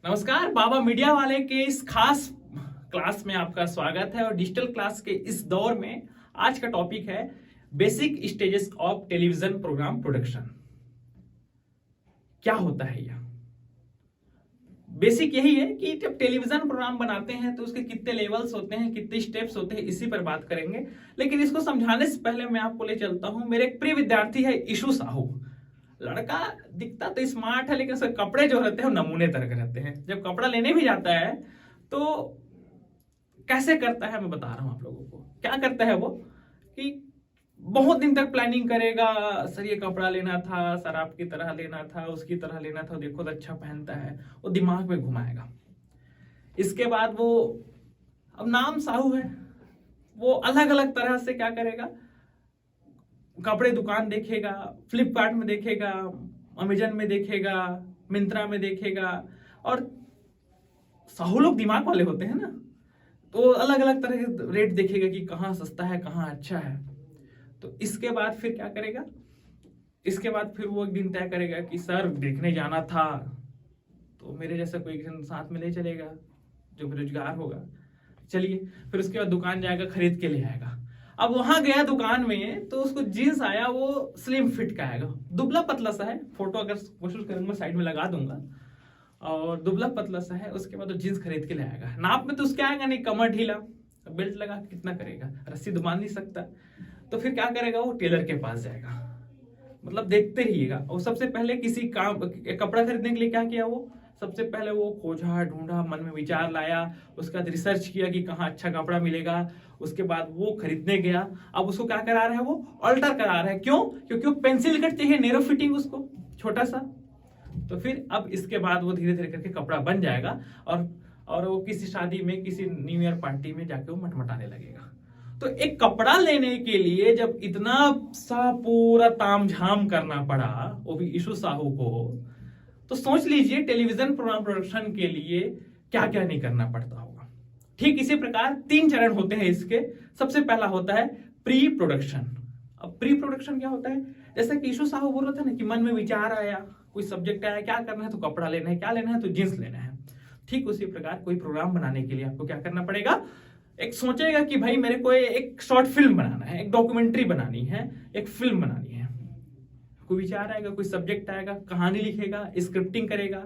नमस्कार, बाबा मीडिया वाले के इस खास क्लास में आपका स्वागत है। और डिजिटल क्लास के इस दौर में आज का टॉपिक है basic stages of television programme production. क्या होता है यह? बेसिक यही है कि जब टेलीविजन प्रोग्राम बनाते हैं तो उसके कितने लेवल्स होते हैं, कितने स्टेप्स होते हैं, इसी पर बात करेंगे। लेकिन इसको समझाने से पहले मैं आपको ले चलता हूं। मेरे एक प्रिय विद्यार्थी है ईशु साहू। लड़का दिखता तो स्मार्ट है, लेकिन उसके कपड़े जो रहते हैं वो नमूने तरह के रहते हैं। जब कपड़ा लेने भी जाता है तो कैसे करता है मैं बता रहा हूं आप लोगों को। क्या करता है वो कि बहुत दिन तक प्लानिंग करेगा। सर ये कपड़ा लेना था, सर आपकी तरह लेना था, उसकी तरह लेना था, देखो तो अच्छा पहनता है, वो दिमाग में घुमाएगा। इसके बाद वो, अब नाम साहू है, वो अलग अलग तरह से क्या करेगा, कपड़े दुकान देखेगा, फ्लिपकार्ट में देखेगा, अमेजन में देखेगा, मिंत्रा में देखेगा। और साहू लोग दिमाग वाले होते हैं ना, तो अलग अलग तरह के रेट देखेगा कि कहाँ सस्ता है, कहाँ अच्छा है। तो इसके बाद फिर क्या करेगा, इसके बाद फिर वो एक दिन तय करेगा कि सर देखने जाना था, तो मेरे जैसा कोई साथ में ले चलेगा जो बेरोजगार होगा। चलिए, फिर उसके बाद दुकान जाएगा, खरीद के ले आएगा। अब वहां गया दुकान में तो उसको जीन्स आया, वो स्लिम फिट का आएगा, दुबला पतला सा है। फोटो अगर कोशिश करूंगा साइड में लगा दूंगा। और दुबला पतला सा है। उसके बाद वो जीन्स खरीद के ले आएगा। नाप में तो उसके आएगा नहीं, कमर ढीला, बेल्ट लगा के कितना करेगा, रस्सी तो बांध नहीं सकता। तो फिर क्या करेगा, वो टेलर के पास जाएगा। मतलब देखते रहिएगा। और सबसे पहले किसी काम कपड़ा खरीदने के लिए क्या किया, वो सबसे पहले वो खोजा ढूंढा, मन में विचार लाया, उसके बाद रिसर्च किया कि कहाँ अच्छा कपड़ा मिलेगा। उसके बाद वो खरीदने गया। अब उसको क्या करा रहा है, वो अल्टर करा रहा है। क्यों? क्योंकि वो पेंसिल कट चाहिए, नेरो फिटिंग उसको, छोटा सा। तो फिर अब इसके बाद वो धीरे धीरे करके कपड़ा बन जाएगा। और वो किसी शादी में, किसी न्यू ईयर पार्टी में जाके वो मटमटाने लगेगा। तो एक कपड़ा लेने के लिए जब इतना सा पूरा तामझाम करना पड़ा, वो भी ईशु साहू को, तो सोच लीजिए टेलीविजन प्रोग्राम प्रोडक्शन के लिए क्या क्या नहीं करना पड़ता होगा। ठीक इसी प्रकार 3 चरण होते हैं इसके। सबसे पहला होता है प्री प्रोडक्शन। अब प्री प्रोडक्शन क्या होता है, जैसा कि ईशु साहू बोल रहा था ना कि मन में विचार आया, कोई सब्जेक्ट आया, क्या करना है, तो कपड़ा लेना है, क्या लेना है, तो जींस लेना है। ठीक उसी प्रकार कोई प्रोग्राम बनाने के लिए आपको क्या करना पड़ेगा, एक सोचेगा कि भाई मेरे को एक शॉर्ट फिल्म बनाना है, एक डॉक्यूमेंट्री बनानी है, एक फिल्म बनानी है। कोई विचार आएगा, कोई सब्जेक्ट आएगा, कहानी लिखेगा, स्क्रिप्टिंग करेगा।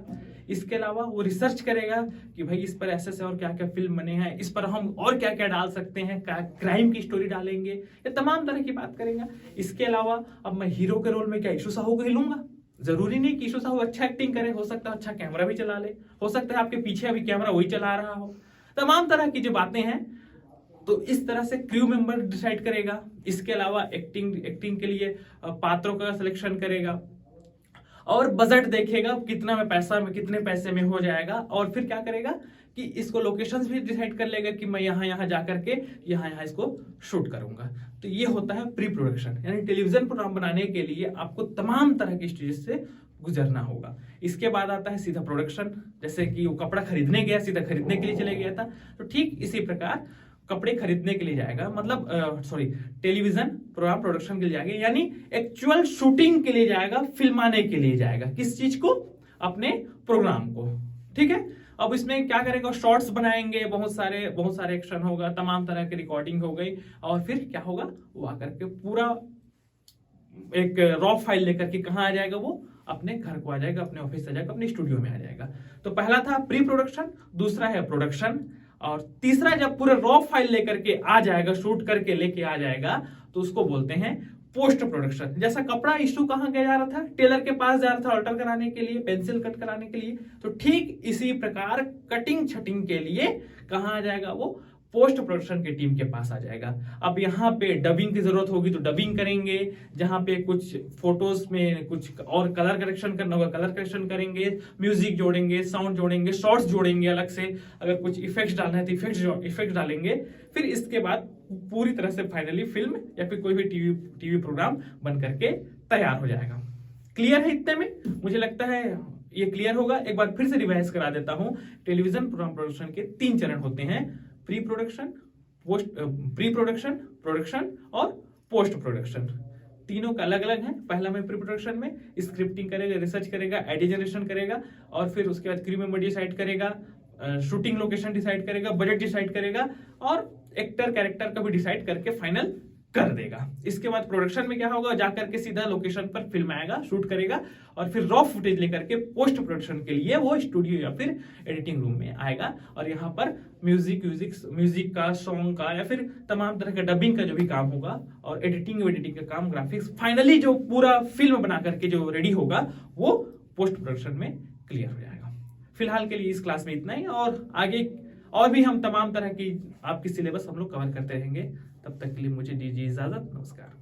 इसके अलावा वो रिसर्च करेगा कि भाई इस पर ऐसे से और क्या क्या फिल्म बने हैं, इस पर हम और क्या क्या डाल सकते हैं, क्राइम की स्टोरी डालेंगे, ये तमाम तरह की बात करेंगे। इसके अलावा अब मैं हीरो के रोल में क्या ईशु साहू को ही लूंगा? जरूरी नहीं कि ईशु साहू अच्छा एक्टिंग करे, हो सकता है अच्छा कैमरा भी चला ले, हो सकता है आपके पीछे अभी कैमरा वही चला रहा हो। तमाम तरह की जो बातें हैं, तो इस तरह से क्रू मेंबर डिसाइड करेगा। इसके अलावा एक्टिंग के लिए पात्रों का सिलेक्शन करेगा और बजट देखेगा कितना में पैसा में, कितने पैसे में हो जाएगा। और फिर क्या करेगा कि इसको लोकेशंस भी डिसाइड कर लेगा कि मैं यहाँ यहाँ जा करके यहाँ इसको शूट करूंगा। तो ये होता है प्री प्रोडक्शन। यानी टेलीविजन प्रोग्राम बनाने के लिए आपको तमाम तरह के स्टेज से गुजरना होगा। इसके बाद आता है सीधा प्रोडक्शन। जैसे कि वो कपड़ा खरीदने गया, सीधा खरीदने के लिए चले गया था, तो ठीक इसी प्रकार कपड़े खरीदने के लिए जाएगा, मतलब टेलीविजन प्रोग्राम प्रोडक्शन के लिए जाएगा, यानी एक्चुअल शूटिंग के लिए जाएगा, फिल्माने के लिए जाएगा। किस चीज को? अपने प्रोग्राम को। ठीक है। अब इसमें क्या करेगा, शॉर्ट्स बनाएंगे, बहुत सारे एक्शन होगा, तमाम तरह की रिकॉर्डिंग हो गई। और फिर क्या होगा, वो आकर के पूरा एक रॉ फाइल लेकर के कहाँ आ जाएगा, वो अपने घर को आ जाएगा, अपने ऑफिस आ जाएगा, अपने स्टूडियो में आ जाएगा। तो पहला था प्री प्रोडक्शन, दूसरा है प्रोडक्शन, और तीसरा जब पूरे रॉ फाइल लेकर के आ जाएगा, शूट करके लेके आ जाएगा, तो उसको बोलते हैं पोस्ट प्रोडक्शन। जैसा कपड़ा इशू कहाँ गया जा रहा था, टेलर के पास जा रहा था अल्टर कराने के लिए, पेंसिल कट कराने के लिए, तो ठीक इसी प्रकार कटिंग छटिंग के लिए कहाँ आ जाएगा, वो पोस्ट प्रोडक्शन की टीम के पास आ जाएगा। अब यहाँ पे डबिंग की जरूरत होगी तो डबिंग करेंगे, जहां पे कुछ फोटोज में कुछ और कलर करेक्शन करना होगा, कलर करेक्शन करेंगे, म्यूजिक जोड़ेंगे, साउंड जोड़ेंगे, शॉर्ट्स जोड़ेंगे अलग से, अगर कुछ इफेक्ट्स डालना है तो इफेक्ट डालेंगे। फिर इसके बाद पूरी तरह से फाइनली फिल्म या फिर कोई भी टीवी प्रोग्राम बन करके तैयार हो जाएगा। क्लियर है इतने में? मुझे लगता है ये क्लियर होगा। एक बार फिर से रिवाइज करा देता हूं। टेलीविजन प्रोग्राम प्रोडक्शन के 3 चरण होते हैं, प्री प्रोडक्शन, प्रोडक्शन और पोस्ट प्रोडक्शन। तीनों का अलग अलग है। पहला में प्री प्रोडक्शन में स्क्रिप्टिंग करेगा, रिसर्च करेगा, आइडिया जनरेशन करेगा, और फिर उसके बाद क्रू मेंबर डिसाइड करेगा, शूटिंग लोकेशन डिसाइड करेगा, बजट डिसाइड करेगा, और एक्टर कैरेक्टर का भी डिसाइड करके फाइनल कर देगा। इसके बाद प्रोडक्शन में क्या होगा, जाकर के सीधा लोकेशन पर फिल्म आएगा, शूट करेगा, और फिर रॉ फुटेज लेकर के पोस्ट प्रोडक्शन के लिए वो स्टूडियो या फिर एडिटिंग रूम में आएगा, और यहाँ पर म्यूजिक का, सॉन्ग का, या फिर तमाम तरह का डबिंग का जो भी काम होगा, और एडिटिंग का काम, ग्राफिक्स, फाइनली जो पूरा फिल्म बना करके जो रेडी होगा वो पोस्ट प्रोडक्शन में क्लियर हो जाएगा। फिलहाल के लिए इस क्लास में इतना ही, और आगे और भी हम तमाम तरह की आपकी सिलेबस हम लोग कवर करते रहेंगे। तब तक के लिए मुझे दीजिए इजाजत। नमस्कार।